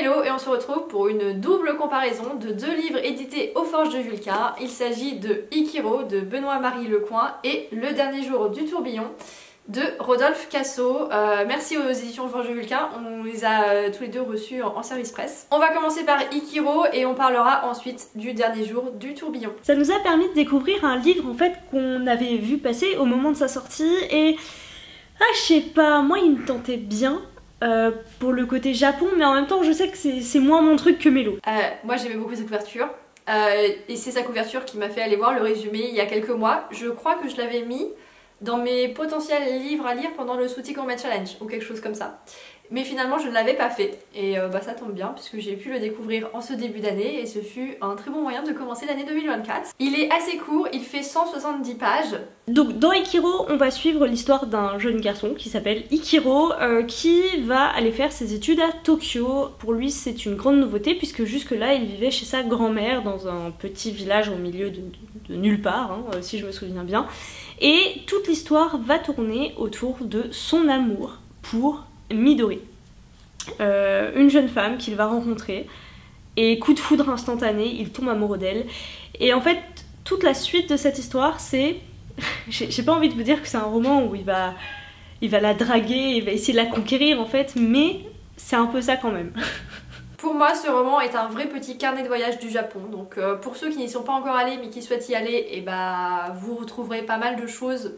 Mélo et on se retrouve pour une double comparaison de deux livres édités aux Forges de Vulcain. Il s'agit de Ikiro de Benoît-Marie Lecoing et Le dernier jour du tourbillon de Rodolphe Cassot. Merci aux éditions Forges de Vulcain, on les a tous les deux reçus en service presse. On va commencer par Ikiro et on parlera ensuite du dernier jour du tourbillon. Ça nous a permis de découvrir un livre en fait qu'on avait vu passer au moment de sa sortie et je sais pas, moi il me tentait bien. Pour le côté Japon, mais en même temps je sais que c'est moins mon truc que Mélo. Moi j'aimais beaucoup sa couverture et c'est sa couverture qui m'a fait aller voir le résumé il y a quelques mois. Je crois que je l'avais mis dans mes potentiels livres à lire pendant le Sooty Combat Challenge ou quelque chose comme ça. Mais finalement je ne l'avais pas fait et ça tombe bien puisque j'ai pu le découvrir en ce début d'année et ce fut un très bon moyen de commencer l'année 2024. Il est assez court, il fait 170 pages. Donc dans Ikiro on va suivre l'histoire d'un jeune garçon qui s'appelle Ikiro qui va aller faire ses études à Tokyo. Pour lui c'est une grande nouveauté puisque jusque là il vivait chez sa grand-mère dans un petit village au milieu de nulle part si je me souviens bien. Et toute l'histoire va tourner autour de son amour pour Midori, une jeune femme qu'il va rencontrer et coup de foudre instantané, il tombe amoureux d'elle et en fait toute la suite de cette histoire c'est, j'ai pas envie de vous dire que c'est un roman où il va la draguer, il va essayer de la conquérir en fait, mais c'est un peu ça quand même. Pour moi, ce roman est un vrai petit carnet de voyage du Japon. Donc pour ceux qui n'y sont pas encore allés mais qui souhaitent y aller, vous retrouverez pas mal de choses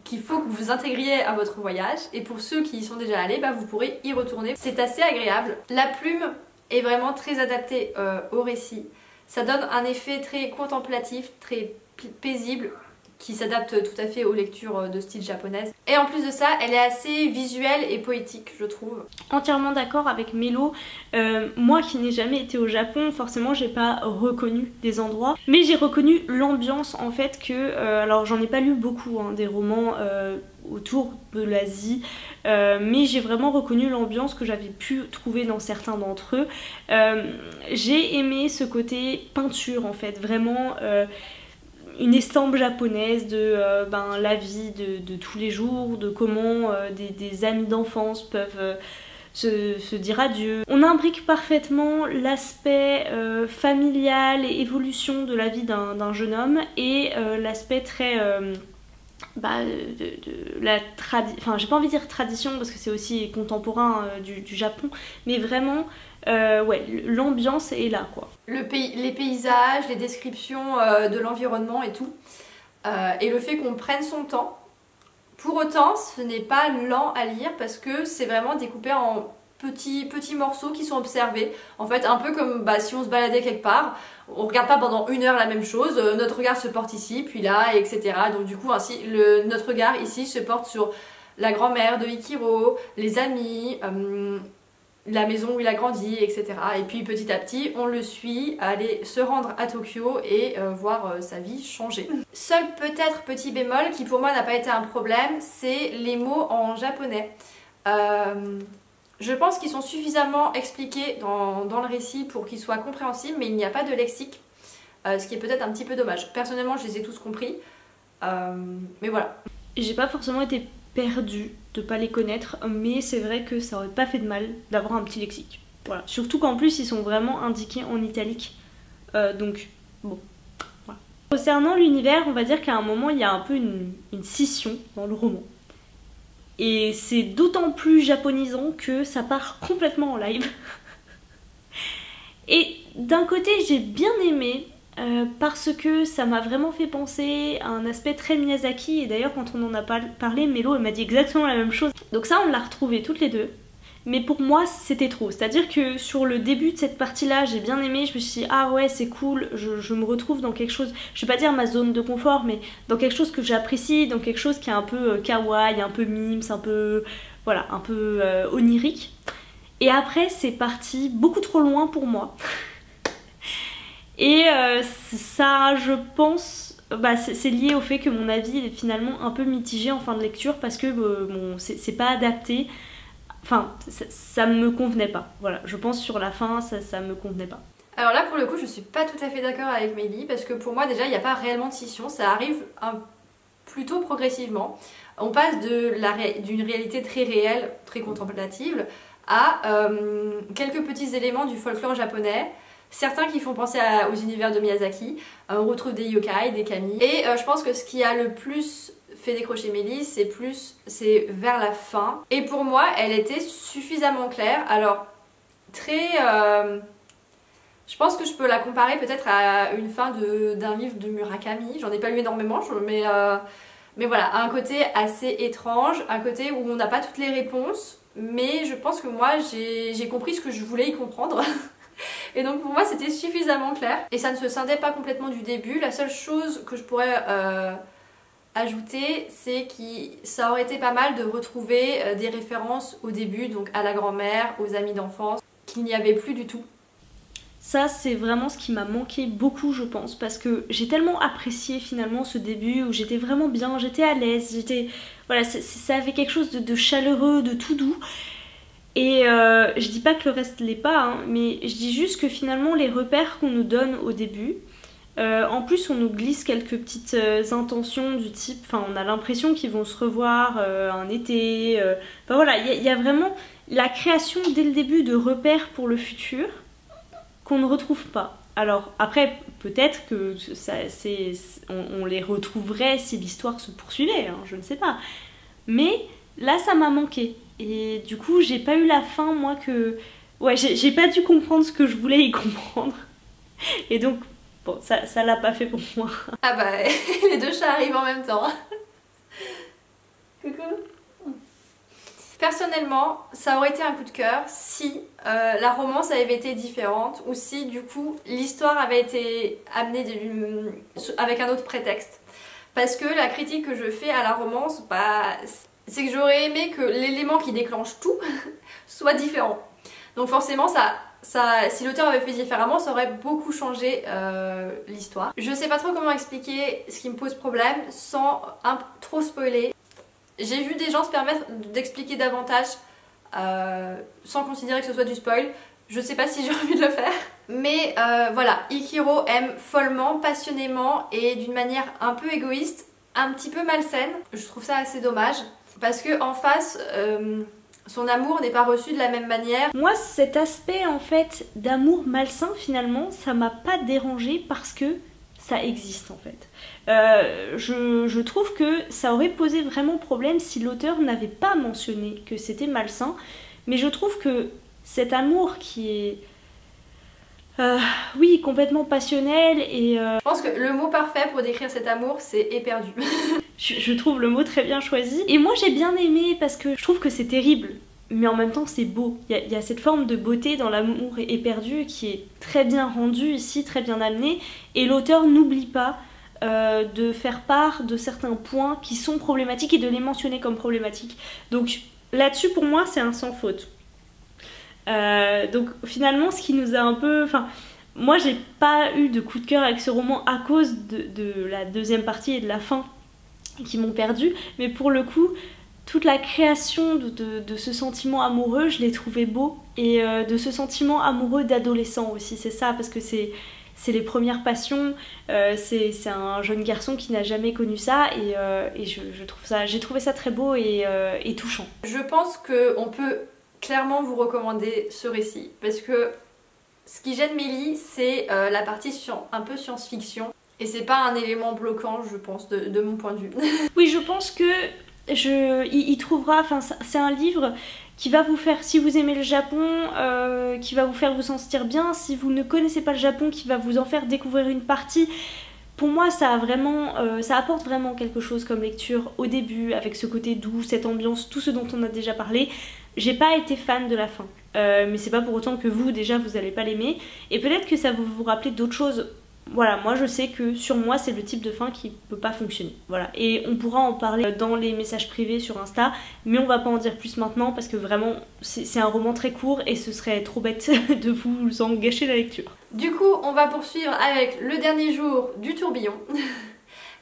qu'il faut que vous intégriez à votre voyage. Et pour ceux qui y sont déjà allés, vous pourrez y retourner. C'est assez agréable. La plume est vraiment très adaptée au récit. Ça donne un effet très contemplatif, très paisible, qui s'adapte tout à fait aux lectures de style japonaise. Et en plus de ça, elle est assez visuelle et poétique, je trouve. Entièrement d'accord avec Mélo. Moi qui n'ai jamais été au Japon, forcément j'ai pas reconnu des endroits, mais j'ai reconnu l'ambiance en fait que... alors j'en ai pas lu beaucoup des romans autour de l'Asie, mais j'ai vraiment reconnu l'ambiance que j'avais pu trouver dans certains d'entre eux. J'ai aimé ce côté peinture en fait, vraiment... une estampe japonaise de la vie de tous les jours, de comment des amis d'enfance peuvent se dire adieu. On imbrique parfaitement l'aspect familial et évolution de la vie d'un jeune homme et l'aspect très... j'ai pas envie de dire tradition parce que c'est aussi contemporain du Japon, mais vraiment l'ambiance est là quoi. Les paysages, les descriptions de l'environnement et tout, et le fait qu'on prenne son temps. Pour autant, ce n'est pas lent à lire parce que c'est vraiment découpé en petits morceaux qui sont observés. En fait, un peu comme si on se baladait quelque part, on regarde pas pendant une heure la même chose, notre regard se porte ici, puis là, etc. Donc du coup, ainsi, notre regard ici se porte sur la grand-mère de Ikiro, les amis, la maison où il a grandi, etc. Et puis petit à petit, on le suit aller se rendre à Tokyo et voir sa vie changer. Seul peut-être petit bémol qui pour moi n'a pas été un problème, c'est les mots en japonais. Je pense qu'ils sont suffisamment expliqués dans le récit pour qu'ils soient compréhensibles, mais il n'y a pas de lexique, ce qui est peut-être un petit peu dommage. Personnellement, je les ai tous compris, mais voilà. J'ai pas forcément été perdue de pas les connaître, mais c'est vrai que ça aurait pas fait de mal d'avoir un petit lexique. Voilà. Surtout qu'en plus ils sont vraiment indiqués en italique, donc bon. Voilà. Concernant l'univers, on va dire qu'à un moment il y a un peu une scission dans le roman. Et c'est d'autant plus japonisant que ça part complètement en live. Et d'un côté j'ai bien aimé parce que ça m'a vraiment fait penser à un aspect très Miyazaki, et d'ailleurs quand on en a parlé, Mélo elle m'a dit exactement la même chose. Donc ça on l'a retrouvé toutes les deux, mais pour moi c'était trop. C'est-à-dire que sur le début de cette partie-là j'ai bien aimé, je me suis dit ah ouais c'est cool, je me retrouve dans quelque chose, je vais pas dire ma zone de confort, mais dans quelque chose que j'apprécie, dans quelque chose qui est un peu kawaii, un peu mimes, un peu voilà, un peu onirique. Et après c'est parti beaucoup trop loin pour moi. Et ça, je pense, c'est lié au fait que mon avis est finalement un peu mitigé en fin de lecture parce que c'est pas adapté. Enfin, ça me convenait pas. Voilà, je pense sur la fin, ça me convenait pas. Alors là, pour le coup, je suis pas tout à fait d'accord avec Mélie parce que pour moi, déjà, il n'y a pas réellement de scission. Ça arrive plutôt progressivement. On passe d'une réalité très réelle, très contemplative, à quelques petits éléments du folklore japonais, certains qui font penser aux univers de Miyazaki. On retrouve des yokai, des kami, et je pense que ce qui a le plus fait décrocher Mélie, c'est vers la fin. Et pour moi, elle était suffisamment claire. Alors, très... je pense que je peux la comparer peut-être à une fin d'un livre de Murakami. J'en ai pas lu énormément, mais voilà, un côté assez étrange, un côté où on n'a pas toutes les réponses, mais je pense que moi, j'ai compris ce que je voulais y comprendre. Et donc pour moi, c'était suffisamment clair. Et ça ne se scindait pas complètement du début. La seule chose que je pourrais... ajouter, c'est que ça aurait été pas mal de retrouver des références au début, donc à la grand-mère, aux amis d'enfance, qu'il n'y avait plus du tout. Ça, c'est vraiment ce qui m'a manqué beaucoup, je pense, parce que j'ai tellement apprécié finalement ce début où j'étais vraiment bien, j'étais à l'aise, voilà, ça avait quelque chose de chaleureux, de tout doux. Et je dis pas que le reste l'est pas, hein, mais je dis juste que finalement les repères qu'on nous donne au début, en plus on nous glisse quelques petites intentions du type, enfin on a l'impression qu'ils vont se revoir un été, enfin voilà, il y a vraiment la création dès le début de repères pour le futur qu'on ne retrouve pas. Alors après peut-être que on les retrouverait si l'histoire se poursuivait, hein, je ne sais pas, mais là ça m'a manqué et du coup j'ai pas eu la fin moi que... Ouais, j'ai pas dû comprendre ce que je voulais y comprendre et donc bon, ça l'a pas fait pour moi. Ah bah, les deux chats arrivent en même temps. Coucou. Personnellement, ça aurait été un coup de cœur si la romance avait été différente ou si du coup l'histoire avait été amenée avec un autre prétexte. Parce que la critique que je fais à la romance, bah, c'est que j'aurais aimé que l'élément qui déclenche tout soit différent. Donc forcément si l'auteur avait fait différemment, ça aurait beaucoup changé l'histoire. Je sais pas trop comment expliquer ce qui me pose problème sans trop spoiler. J'ai vu des gens se permettre d'expliquer davantage sans considérer que ce soit du spoil. Je sais pas si j'ai envie de le faire. Mais voilà, Ikiro aime follement, passionnément et d'une manière un peu égoïste, un petit peu malsaine. Je trouve ça assez dommage parce que en face... son amour n'est pas reçu de la même manière. Moi, cet aspect en fait d'amour malsain finalement, ça m'a pas dérangé parce que ça existe en fait. Je trouve que ça aurait posé vraiment problème si l'auteur n'avait pas mentionné que c'était malsain, mais je trouve que cet amour qui est... oui, complètement passionnel et... Je pense que le mot parfait pour décrire cet amour, c'est éperdu. Je trouve le mot très bien choisi. Et moi j'ai bien aimé parce que je trouve que c'est terrible, mais en même temps c'est beau. Il y a cette forme de beauté dans l'amour éperdu qui est très bien rendue ici, très bien amenée. Et l'auteur n'oublie pas de faire part de certains points qui sont problématiques et de les mentionner comme problématiques. Donc là-dessus pour moi c'est un sans faute. Donc finalement ce qui nous a un peu... Enfin, moi j'ai pas eu de coup de cœur avec ce roman à cause de la deuxième partie et de la fin qui m'ont perdu, mais pour le coup toute la création de ce sentiment amoureux je l'ai trouvé beau et de ce sentiment amoureux d'adolescent aussi, c'est ça, parce que c'est les premières passions, c'est un jeune garçon qui n'a jamais connu ça et j'ai trouvé ça très beau et touchant. Je pense qu'on peut clairement vous recommander ce récit parce que ce qui gêne Mélie c'est la partie un peu science-fiction. Et c'est pas un élément bloquant, je pense, de mon point de vue. Oui, je pense que il trouvera... Enfin, c'est un livre qui va vous faire, si vous aimez le Japon, qui va vous faire vous sentir bien. Si vous ne connaissez pas le Japon, qui va vous en faire découvrir une partie. Pour moi, ça apporte vraiment quelque chose comme lecture au début, avec ce côté doux, cette ambiance, tout ce dont on a déjà parlé. J'ai pas été fan de la fin. Mais c'est pas pour autant que vous, déjà, vous allez pas l'aimer. Et peut-être que ça va vous rappeler d'autres choses. Voilà, moi je sais que sur moi c'est le type de fin qui peut pas fonctionner. Voilà, et on pourra en parler dans les messages privés sur Insta, mais on va pas en dire plus maintenant parce que vraiment c'est un roman très court et ce serait trop bête de vous en gâcher la lecture. Du coup, on va poursuivre avec le dernier jour du tourbillon,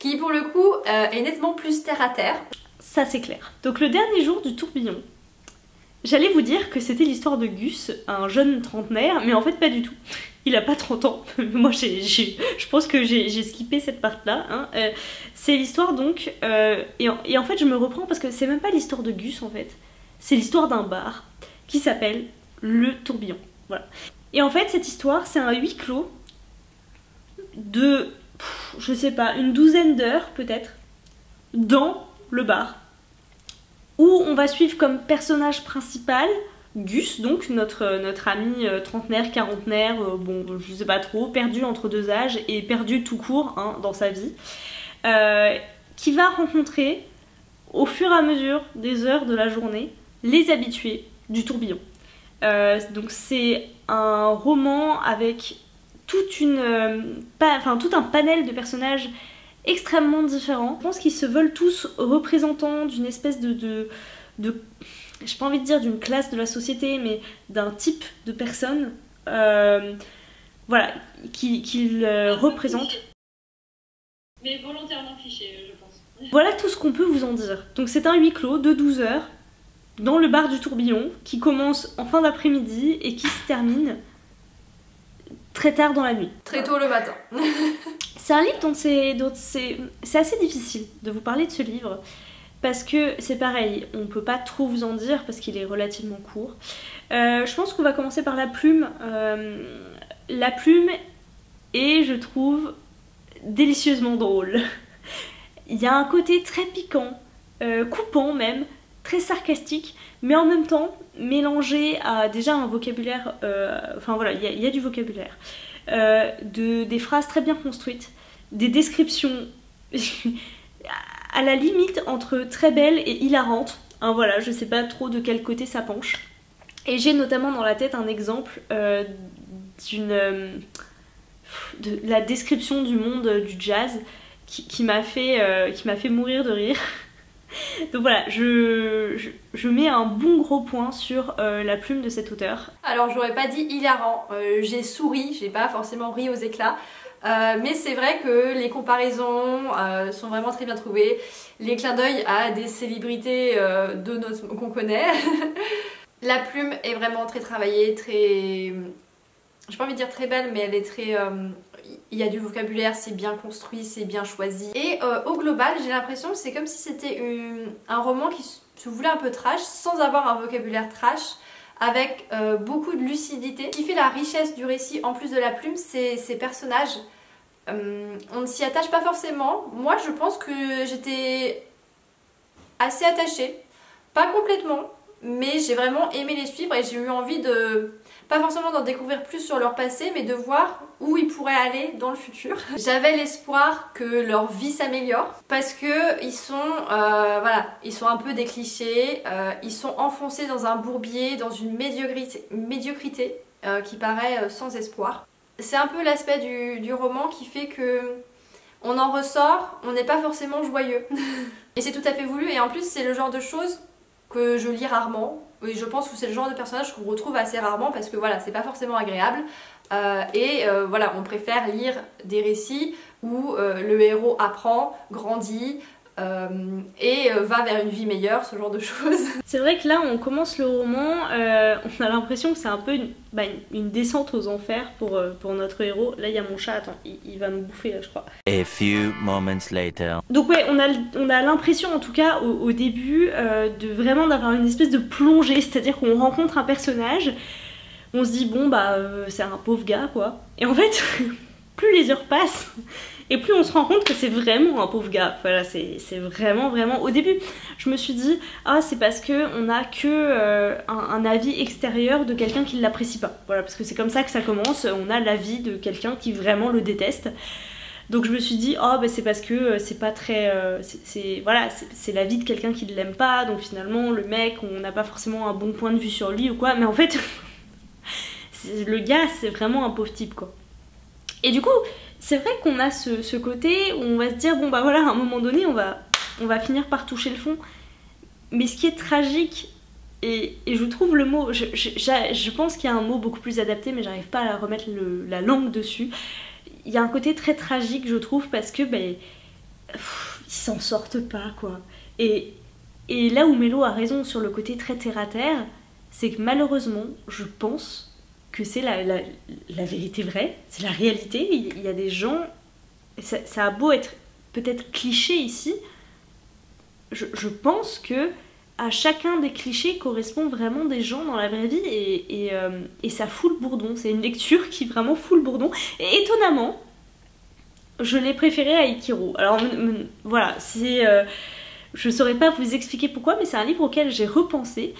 qui pour le coup est nettement plus terre à terre. Ça c'est clair. Donc le dernier jour du tourbillon, j'allais vous dire que c'était l'histoire de Gus, un jeune trentenaire, mais en fait pas du tout. Il a pas 30 ans. Moi je pense que j'ai skippé cette partie-là. Hein. C'est l'histoire donc... et en fait je me reprends parce que c'est même pas l'histoire de Gus en fait. C'est l'histoire d'un bar qui s'appelle Le Tourbillon. Voilà. Et en fait cette histoire c'est un huis clos de, je sais pas, une douzaine d'heures peut-être, dans le bar, où on va suivre comme personnage principal Gus, donc notre ami trentenaire, quarantenaire, bon je sais pas trop, perdu entre deux âges et perdu tout court hein, dans sa vie, qui va rencontrer au fur et à mesure des heures de la journée les habitués du tourbillon. Donc c'est un roman avec tout un panel de personnages extrêmement différents. Je pense qu'ils se veulent tous représentants d'une espèce de j'ai pas envie de dire d'une classe de la société, mais d'un type de personne, voilà, qu'ils représentent. Mais volontairement cliché, je pense. Voilà tout ce qu'on peut vous en dire. Donc c'est un huis clos de 12 heures, dans le bar du tourbillon, qui commence en fin d'après-midi et qui se termine très tard dans la nuit. Très tôt le matin. C'est un livre dont c'est assez difficile de vous parler de ce livre, parce que c'est pareil, on peut pas trop vous en dire parce qu'il est relativement court. Je pense qu'on va commencer par La Plume. La Plume est, je trouve, délicieusement drôle. Il y a un côté très piquant, coupant même, très sarcastique, mais en même temps mélangé à déjà un vocabulaire, enfin voilà, il y a du vocabulaire, des phrases très bien construites, des descriptions à la limite entre très belles et hilarantes, hein, voilà, je sais pas trop de quel côté ça penche. Et j'ai notamment dans la tête un exemple de la description du monde du jazz qui m'a fait mourir de rire. Donc voilà, je mets un bon gros point sur La Plume de cet auteur. Alors j'aurais pas dit hilarant, j'ai souri, j'ai pas forcément ri aux éclats. Mais c'est vrai que les comparaisons sont vraiment très bien trouvées. Les clins d'œil à des célébrités qu'on connaît. La Plume est vraiment très travaillée, très... j'ai pas envie de dire très belle, mais elle est très... il y a du vocabulaire, c'est bien construit, c'est bien choisi. Et au global, j'ai l'impression que c'est comme si c'était un roman qui se voulait un peu trash, sans avoir un vocabulaire trash, avec beaucoup de lucidité. Ce qui fait la richesse du récit, en plus de La Plume, c'est ses personnages. On ne s'y attache pas forcément. Moi, je pense que j'étais assez attachée. Pas complètement, mais j'ai vraiment aimé les suivre et j'ai eu envie de... pas forcément d'en découvrir plus sur leur passé, mais de voir où ils pourraient aller dans le futur. J'avais l'espoir que leur vie s'améliore, parce que ils sont, voilà, ils sont un peu des clichés, ils sont enfoncés dans un bourbier, dans une médiocrité qui paraît sans espoir. C'est un peu l'aspect du roman qui fait que on en ressort, on n'est pas forcément joyeux. Et c'est tout à fait voulu, et en plus c'est le genre de choses que je lis rarement. Oui, je pense que c'est le genre de personnage qu'on retrouve assez rarement parce que voilà, c'est pas forcément agréable. Voilà, on préfère lire des récits où le héros apprend, grandit et va vers une vie meilleure, ce genre de choses. C'est vrai que là, on commence le roman, on a l'impression que c'est un peu une descente aux enfers pour notre héros. Là, il y a mon chat, attends, il va me bouffer là, je crois. A few moments later. Donc ouais, on a l'impression en tout cas au début de vraiment d'avoir une espèce de plongée, c'est-à-dire qu'on rencontre un personnage, on se dit bon bah c'est un pauvre gars quoi, et en fait plus les heures passent et plus on se rend compte que c'est vraiment un pauvre gars. Voilà, c'est vraiment... Au début, je me suis dit, ah c'est parce qu'on a que un avis extérieur de quelqu'un qui ne l'apprécie pas. Voilà, parce que c'est comme ça que ça commence, on a l'avis de quelqu'un qui vraiment le déteste. Donc je me suis dit, oh bah c'est parce que c'est pas très... voilà, c'est l'avis de quelqu'un qui ne l'aime pas, donc finalement le mec, on n'a pas forcément un bon point de vue sur lui ou quoi, mais en fait, le gars c'est vraiment un pauvre type quoi. Et du coup, c'est vrai qu'on a ce côté où on va se dire, bon bah voilà, à un moment donné, on va finir par toucher le fond. Mais ce qui est tragique, et je trouve le mot, je pense qu'il y a un mot beaucoup plus adapté, mais j'arrive pas à remettre la langue dessus. Il y a un côté très tragique, je trouve, parce que ils s'en sortent pas, quoi. Et là où Mélo a raison sur le côté très terre-à-terre, c'est que malheureusement, je pense que c'est la vérité vraie, c'est la réalité. Il y a des gens, ça a beau être peut-être cliché ici, je pense que à chacun des clichés correspond vraiment des gens dans la vraie vie et ça fout le bourdon. C'est une lecture qui vraiment fout le bourdon. Et étonnamment, je l'ai préféré à Ikiru. Alors voilà, c'est... je saurais pas vous expliquer pourquoi, mais c'est un livre auquel j'ai repensé.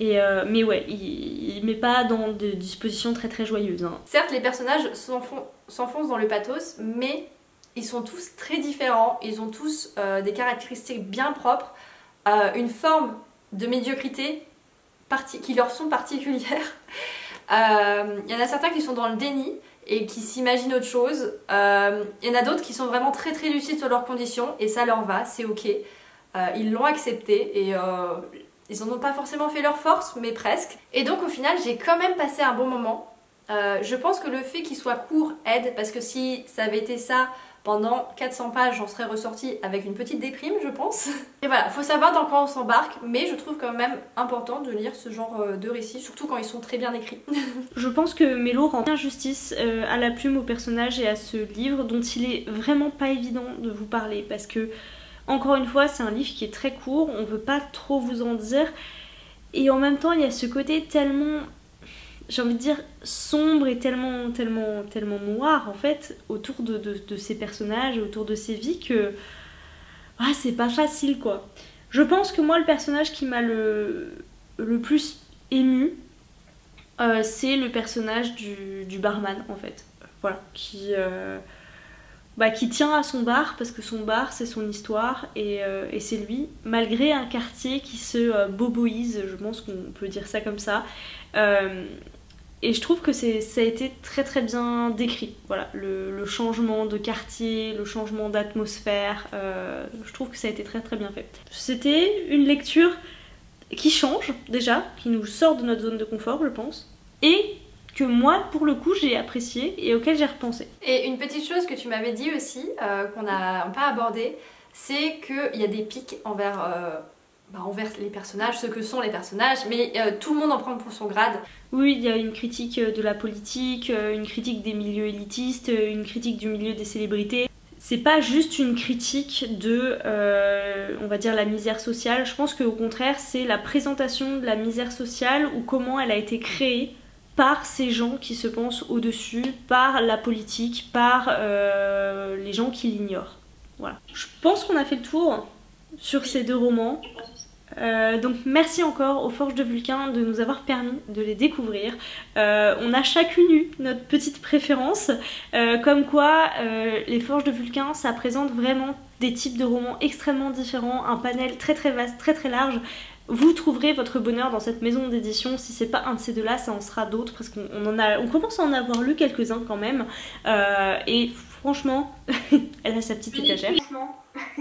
Mais ouais, il met pas dans des dispositions très très joyeuses. Hein. Certes, les personnages s'enfoncent dans le pathos, mais ils sont tous très différents. Ils ont tous des caractéristiques bien propres, une forme de médiocrité qui leur sont particulières. Il y en a certains qui sont dans le déni et qui s'imaginent autre chose. Il y en a d'autres qui sont vraiment très très lucides sur leurs conditions et ça leur va, c'est ok. Ils l'ont accepté et ils en ont pas forcément fait leur force, mais presque. Et donc au final, j'ai quand même passé un bon moment. Je pense que le fait qu'il soit court aide, parce que si ça avait été ça pendant 400 pages, j'en serais ressortie avec une petite déprime, je pense. Et voilà, faut savoir dans quoi on s'embarque, mais je trouve quand même important de lire ce genre de récits, surtout quand ils sont très bien écrits. Je pense que Mélo rend bien justice à la plume, au personnage et à ce livre, dont il est vraiment pas évident de vous parler, parce que encore une fois, c'est un livre qui est très court, on veut pas trop vous en dire, et en même temps il y a ce côté tellement, j'ai envie de dire, sombre et tellement noir en fait, autour de ces personnages, autour de ces vies, que c'est pas facile quoi. Je pense que moi, le personnage qui m'a le plus ému, c'est le personnage du barman en fait, voilà, qui tient à son bar, parce que son bar c'est son histoire et c'est lui, malgré un quartier qui se boboise, je pense qu'on peut dire ça comme ça, et je trouve que ça a été très très bien décrit, voilà, le changement de quartier, le changement d'atmosphère, je trouve que ça a été très très bien fait. C'était une lecture qui change déjà, qui nous sort de notre zone de confort je pense, et que moi, pour le coup, j'ai apprécié et auquel j'ai repensé. Et une petite chose que tu m'avais dit aussi, qu'on n'a pas abordé, c'est qu'il y a des pics envers les personnages, ce que sont les personnages, mais tout le monde en prend pour son grade. Oui, il y a une critique de la politique, une critique des milieux élitistes, une critique du milieu des célébrités. C'est pas juste une critique de, on va dire, la misère sociale. Je pense qu'au contraire, c'est la présentation de la misère sociale ou comment elle a été créée par ces gens qui se pensent au-dessus, par la politique, par les gens qui l'ignorent. Voilà. Je pense qu'on a fait le tour sur ces deux romans. Donc merci encore aux Forges de Vulcain de nous avoir permis de les découvrir. On a chacune eu notre petite préférence, comme quoi les Forges de Vulcain, ça présente vraiment des types de romans extrêmement différents, un panel très très vaste, très très large. Vous trouverez votre bonheur dans cette maison d'édition. Si c'est pas un de ces deux là, ça en sera d'autres, parce qu'on commence à en avoir lu quelques-uns quand même, et franchement elle a sa petite étagère.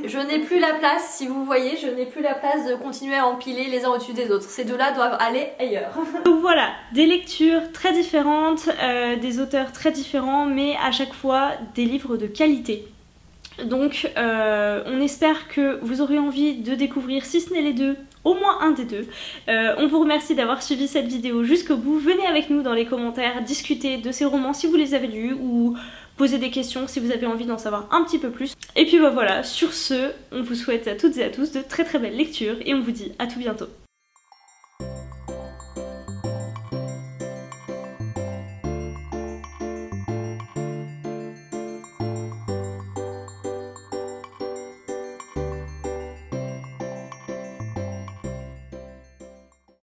Je n'ai plus la place, si vous voyez, je n'ai plus la place de continuer à empiler les uns au-dessus des autres. Ces deux-là doivent aller ailleurs. Donc voilà, des lectures très différentes, des auteurs très différents, mais à chaque fois des livres de qualité. Donc on espère que vous aurez envie de découvrir, si ce n'est les deux, au moins un des deux. On vous remercie d'avoir suivi cette vidéo jusqu'au bout. Venez avec nous dans les commentaires discuter de ces romans si vous les avez lus, ou poser des questions si vous avez envie d'en savoir un petit peu plus. Et puis voilà, sur ce, on vous souhaite à toutes et à tous de très très belles lectures et on vous dit à tout bientôt.